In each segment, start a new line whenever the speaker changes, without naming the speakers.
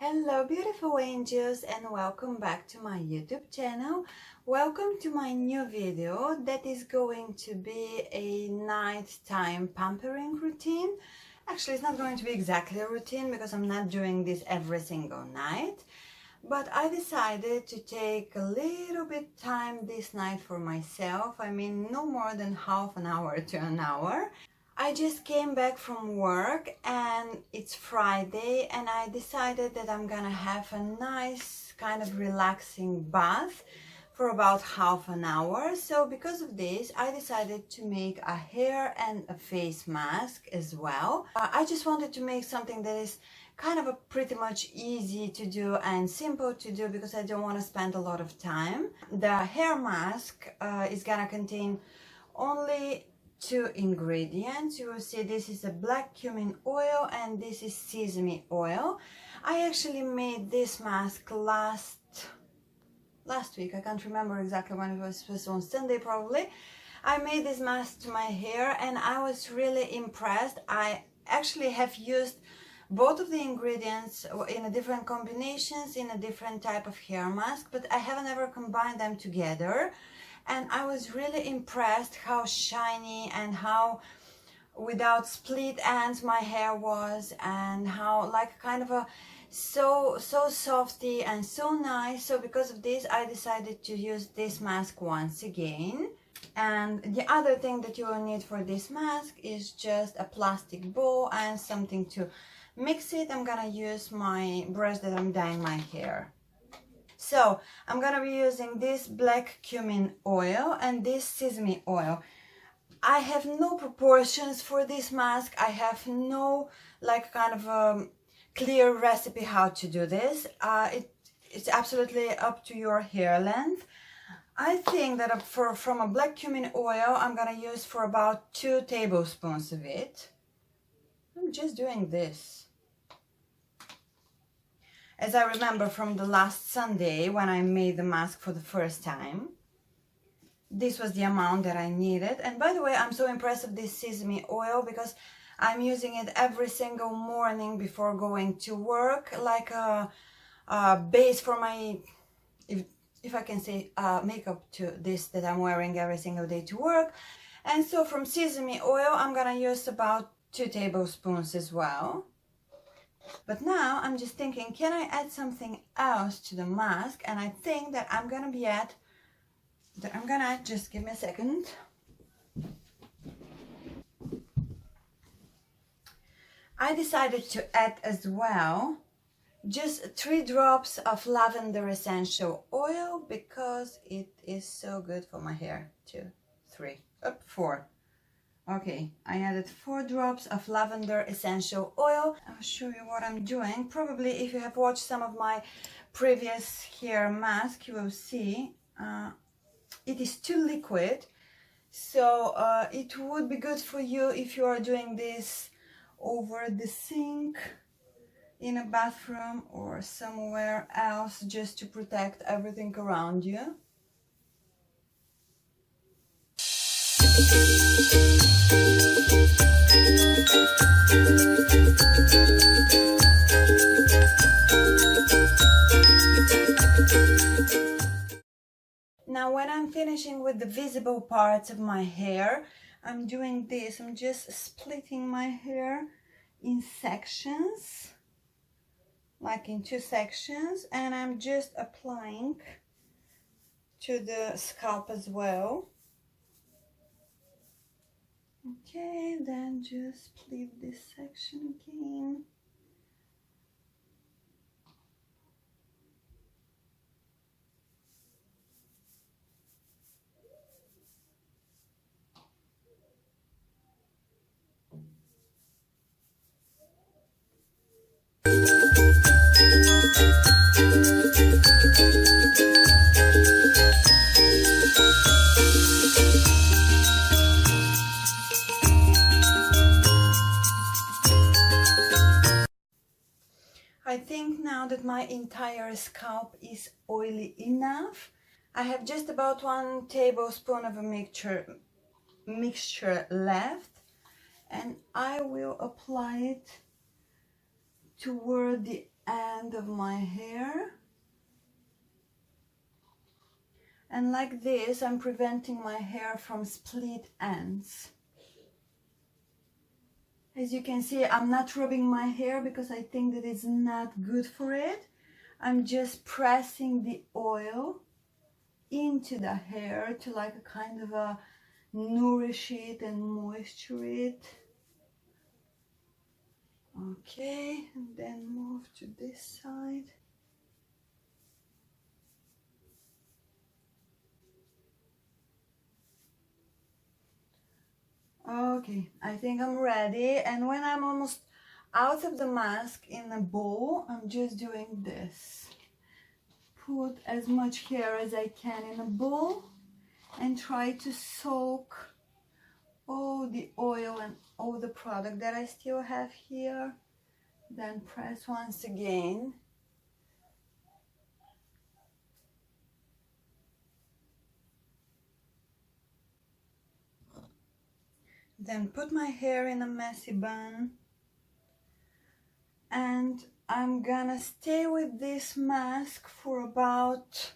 Hello beautiful angels, and welcome back to my YouTube channel. Welcome to my new video that is going to be a nighttime pampering routine. Actually, it's not going to be exactly a routine because I'm not doing this every single night, but I decided to take a little bit time this night for myself. I mean, no more than half an hour to an hour. I just came back from work and it's Friday, and I decided that I'm gonna have a nice kind of relaxing bath for about half an hour. So because of this, I decided to make a hair and a face mask as well. I just wanted to make something that is kind of a pretty much easy to do and simple to do because I don't want to spend a lot of time. The hair mask is gonna contain only two ingredients. You will see this is a black cumin oil and this is sesame oil. I actually made this mask last week. I can't remember exactly when it was on Sunday probably. I made this mask to my hair and I was really impressed. I actually have used both of the ingredients in a different combinations in a different type of hair mask, but I haven't ever combined them together. And I was really impressed how shiny and how without split ends my hair was, and how like kind of a so softy and so nice. So because of this, I decided to use this mask once again. And the other thing that you will need for this mask is just a plastic bowl and something to mix it. I'm gonna use my brush that I'm dyeing my hair. So I'm gonna be using this black cumin oil and this sesame oil. I have no proportions for this mask. I have no like kind of clear recipe how to do this. It's absolutely up to your hair length. I think that from a black cumin oil, I'm gonna use for about 2 tablespoons of it. I'm just doing this. As I remember from the last Sunday when I made the mask for the first time, this was the amount that I needed. And by the way, I'm so impressed with this sesame oil because I'm using it every single morning before going to work, like a base for my, if I can say, makeup to this that I'm wearing every single day to work. And so from sesame oil, I'm gonna use about 2 tablespoons as well. But now I'm just thinking, can I add something else to the mask? And I think that I'm gonna add, just give me a second. I decided to add as well just 3 drops of lavender essential oil because it is so good for my hair. 2, 3, 4. Okay, I added 4 drops of lavender essential oil. I'll show you what I'm doing. Probably if you have watched some of my previous hair mask, you will see it is too liquid. So it would be good for you if you are doing this over the sink in a bathroom or somewhere else, just to protect everything around you. Now when I'm finishing with the visible parts of my hair, I'm doing this. I'm just splitting my hair in sections, like in 2 sections, and I'm just applying to the scalp as well. Okay, then just split this section again. I think now that my entire scalp is oily enough, I have just about 1 tablespoon of a mixture left, and I will apply it toward the end end of my hair. And like this, I'm preventing my hair from split ends. As you can see, I'm not rubbing my hair because I think that it's not good for it. I'm just pressing the oil into the hair to like a kind of a nourish it and moisture it. Okay, and then move to this side. Okay, I think I'm ready, and when I'm almost out of the mask in a bowl, I'm just doing this. Put as much hair as I can in a bowl and try to soak all the oil and all the product that I still have here. Then press once again. Then put my hair in a messy bun, and I'm gonna stay with this mask for about,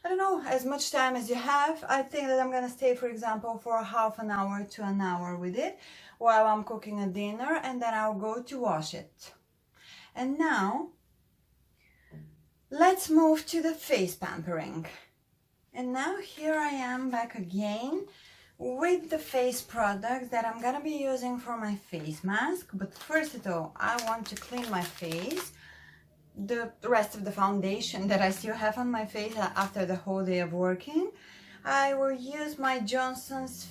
I don't know, as much time as you have. I think that I'm gonna stay, for example, for half an hour to an hour with it while I'm cooking a dinner, and then I'll go to wash it. And now let's move to the face pampering. And now here I am back again with the face products that I'm gonna be using for my face mask. But first of all, I want to clean my face, the rest of the foundation that I still have on my face after the whole day of working. I will use my Johnson's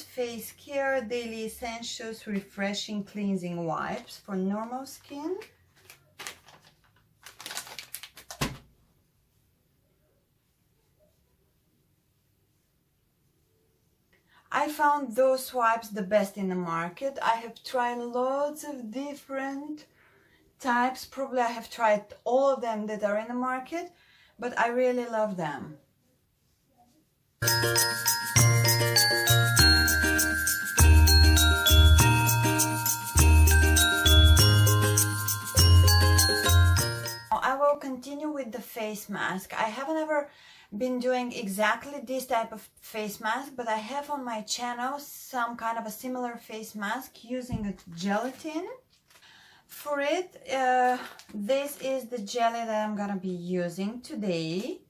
Face Care Daily Essentials Refreshing Cleansing Wipes for normal skin. I found those wipes the best in the market. I have tried lots of different types. Probably I have tried all of them that are in the market, but I really love them. I will continue with the face mask. I haven't ever been doing exactly this type of face mask, but I have on my channel some kind of a similar face mask using a gelatin. For it, this is the jelly that I'm gonna be using today.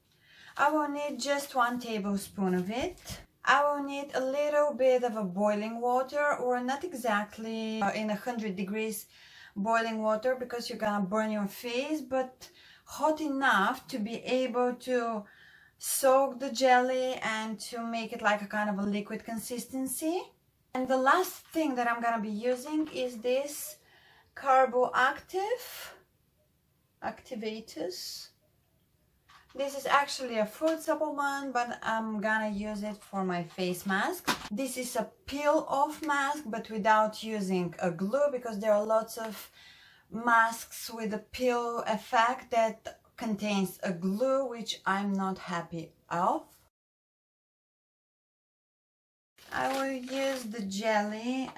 I will need just 1 tablespoon of it. I will need a little bit of a boiling water, or not exactly in 100 degrees boiling water because you're gonna burn your face, but hot enough to be able to soak the jelly and to make it like a kind of a liquid consistency. And the last thing that I'm gonna be using is this Activatus. This is actually a food supplement, but I'm gonna use it for my face mask. This is a peel-off mask, but without using a glue, because there are lots of masks with a peel effect that contains a glue, which I'm not happy of. I will use the jelly.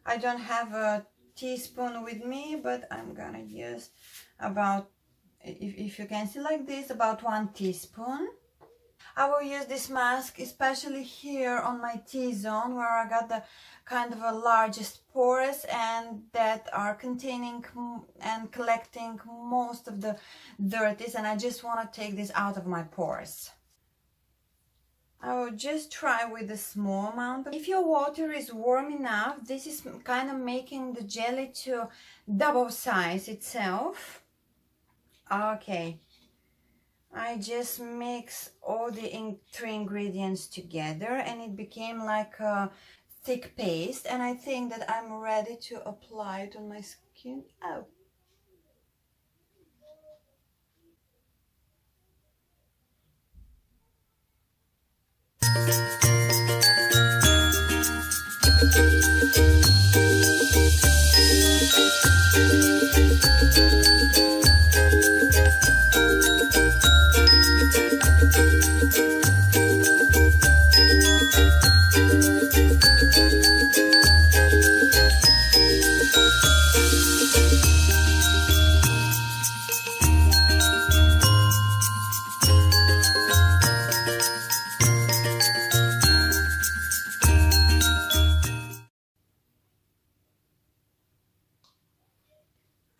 I don't have a teaspoon with me, but I'm gonna use about, if you can see like this, about 1 teaspoon. I will use this mask especially here on my T-zone, where I got the kind of a largest pores and that are containing and collecting most of the dirties, and I just want to take this out of my pores. I will just try with a small amount. If your water is warm enough, this is kind of making the jelly to double size itself. Okay, I just mix all the 3 ingredients together and it became like a thick paste, and I think that I'm ready to apply it on my skin. Oh.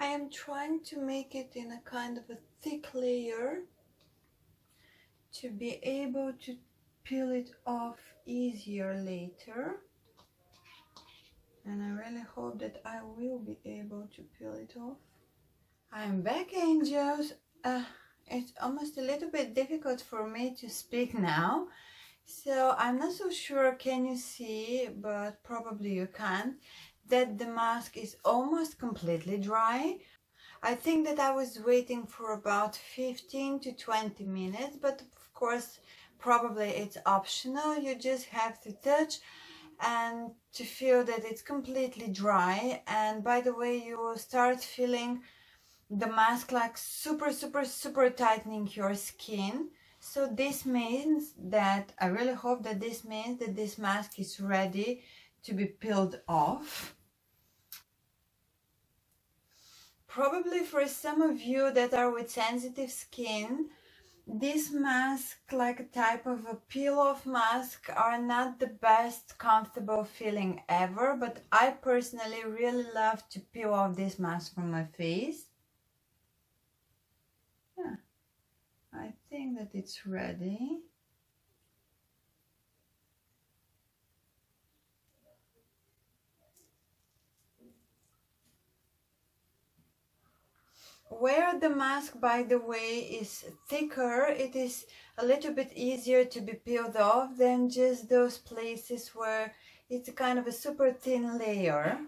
I am trying to make it in a kind of a thick layer to be able to peel it off easier later. And I really hope that I will be able to peel it off. I'm back, angels. It's almost a little bit difficult for me to speak now. So I'm not so sure, can you see, but probably you can't, that the mask is almost completely dry. I think that I was waiting for about 15 to 20 minutes, but of course, probably it's optional. You just have to touch and to feel that it's completely dry. And by the way, you will start feeling the mask like super tightening your skin. So this means that, I really hope that this means that this mask is ready to be peeled off. Probably for some of you that are with sensitive skin, this mask, like a type of a peel-off mask, are not the best comfortable feeling ever, but I personally really love to peel off this mask from my face. Yeah, I think that it's ready. Where the mask, by the way, is thicker, it is a little bit easier to be peeled off than just those places where it's kind of a super thin layer.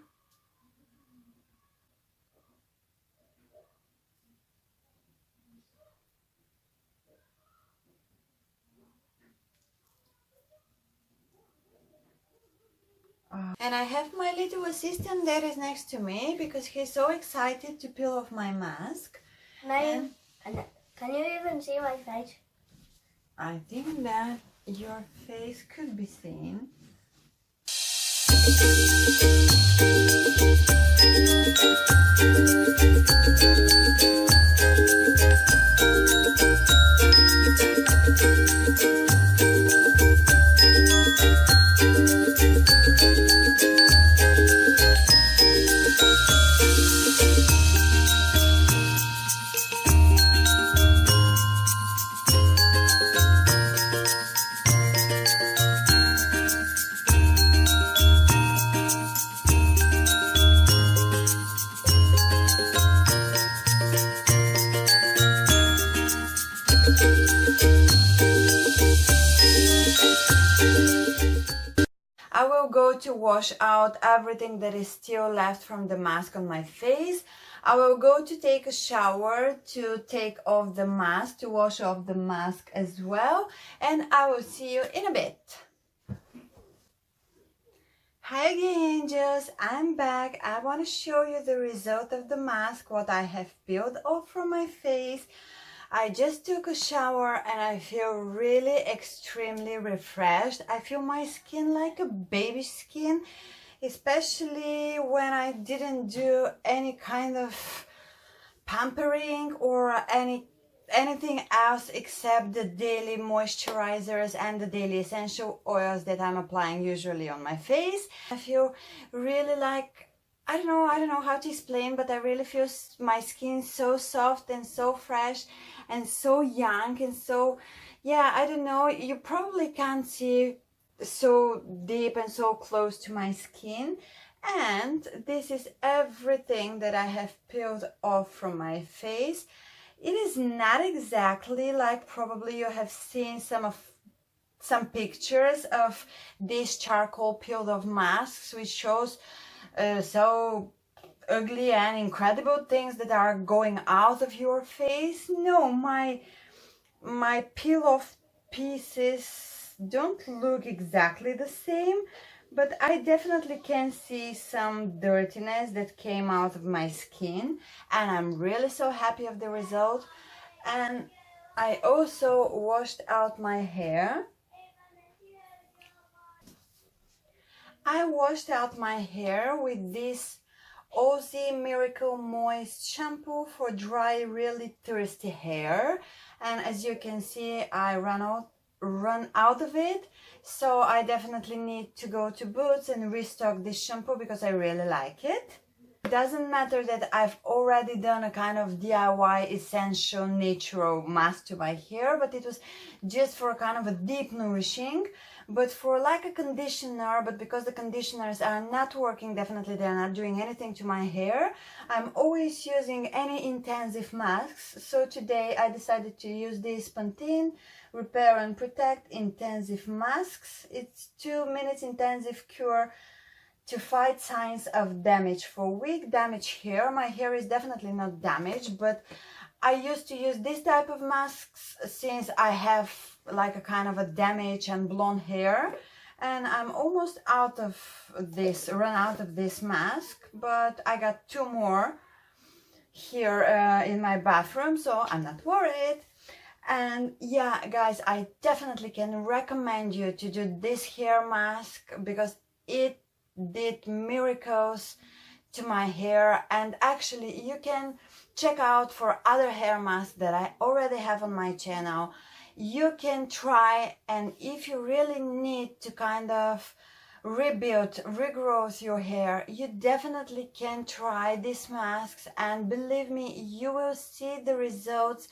And I have my little assistant that is next to me because he's so excited to peel off my mask.
And can you even see my face?
I think that your face could be seen. I will go to wash out everything that is still left from the mask on my face. I will go to take a shower to take off the mask, to wash off the mask as well. And I will see you in a bit. Hi again, angels, I'm back. I want to show you the result of the mask, what I have peeled off from my face. I just took a shower and I feel really extremely refreshed. I feel my skin like a baby skin, especially when I didn't do any kind of pampering or anything else except the daily moisturizers and the daily essential oils that I'm applying usually on my face. I feel really like, I don't know how to explain, but I really feel my skin so soft and so fresh and so young and so, yeah, I don't know, you probably can't see so deep and so close to my skin. And this is everything that I have peeled off from my face. It is not exactly like probably you have seen some pictures of these charcoal peeled off masks, which shows so ugly and incredible things that are going out of your face. No, my peel off pieces don't look exactly the same, but I definitely can see some dirtiness that came out of my skin, and I'm really so happy of the result. And I also washed out my hair. I washed out my hair with this Aussie Miracle Moist shampoo for dry, really thirsty hair, and as you can see, I run out of it, so I definitely need to go to Boots and restock this shampoo because I really like it. doesn't matter that I've already done a kind of DIY essential natural mask to my hair, but it was just for kind of a deep nourishing, but for like a conditioner. But because the conditioners are not working, definitely they're not doing anything to my hair, I'm always using any intensive masks. So today I decided to use this Pantene Repair and Protect intensive masks. It's 2 minutes intensive cure to fight signs of damage for weak damaged hair. My hair is definitely not damaged, but I used to use this type of masks since I have like a kind of a damage and blonde hair, and I'm almost out of this, run out of this mask, but I got 2 more here in my bathroom, so I'm not worried. And yeah, guys, I definitely can recommend you to do this hair mask because it did miracles to my hair. And actually you can check out for other hair masks that I already have on my channel. You can try, and if you really need to kind of rebuild, regrowth your hair, you definitely can try these masks, and believe me, you will see the results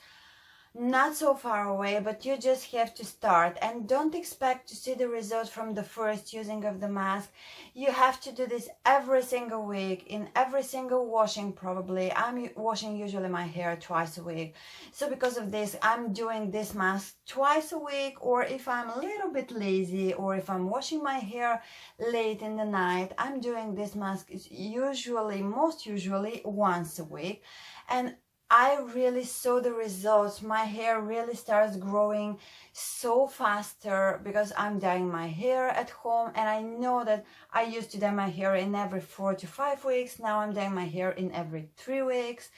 not so far away, but you just have to start. And don't expect to see the result from the first using of the mask. You have to do this every single week, in every single washing. Probably I'm washing usually my hair twice a week, so because of this I'm doing this mask twice a week. Or if I'm a little bit lazy, or if I'm washing my hair late in the night, I'm doing this mask usually, most usually once a week. And I really saw the results. My hair really starts growing so faster because I'm dyeing my hair at home, and I know that I used to dye my hair in every 4 to 5 weeks. Now I'm dyeing my hair in every 3 weeks.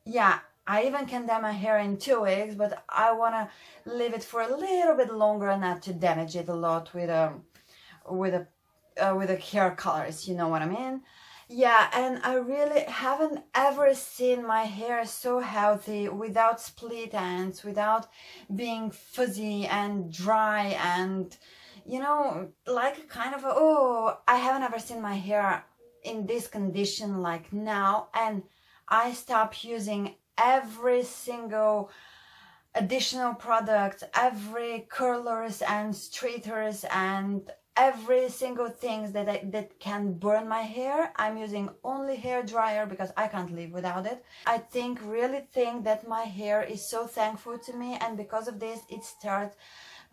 Yeah, I even can dye my hair in 2 weeks, but I want to leave it for a little bit longer, not to damage it a lot with the hair colors, you know what I mean? Yeah, and I really haven't ever seen my hair so healthy, without split ends, without being fuzzy and dry, and you know, like kind of I haven't ever seen my hair in this condition like now. And I stopped using every single additional product, every curlers and straighters and every single thing that can burn my hair. I'm using only hair dryer because I can't live without it. I really think that my hair is so thankful to me, and because of this it starts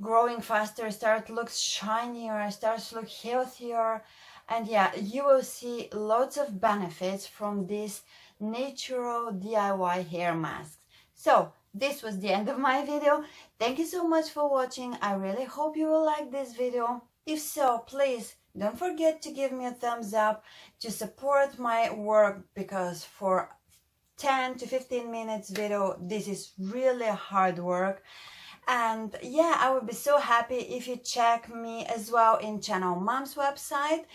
growing faster, starts look shinier, starts to look healthier. And yeah, you will see lots of benefits from this natural DIY hair masks. So this was the end of my video. Thank you so much for watching. I really hope you will like this video. If so, please don't forget to give me a thumbs up to support my work, because for 10 to 15 minutes video, this is really hard work. And yeah, I would be so happy if you check me as well in Channelmum's website.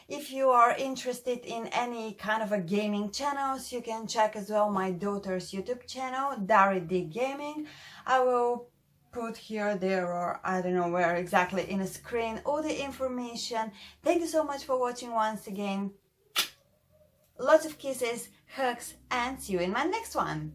If you are interested in any kind of a gaming channels, you can check as well my daughter's YouTube channel, DariDGaming. I will put here, there, or I don't know where exactly in a screen, all the information. Thank you so much for watching once again. Lots of kisses, hugs, and see you in my next one.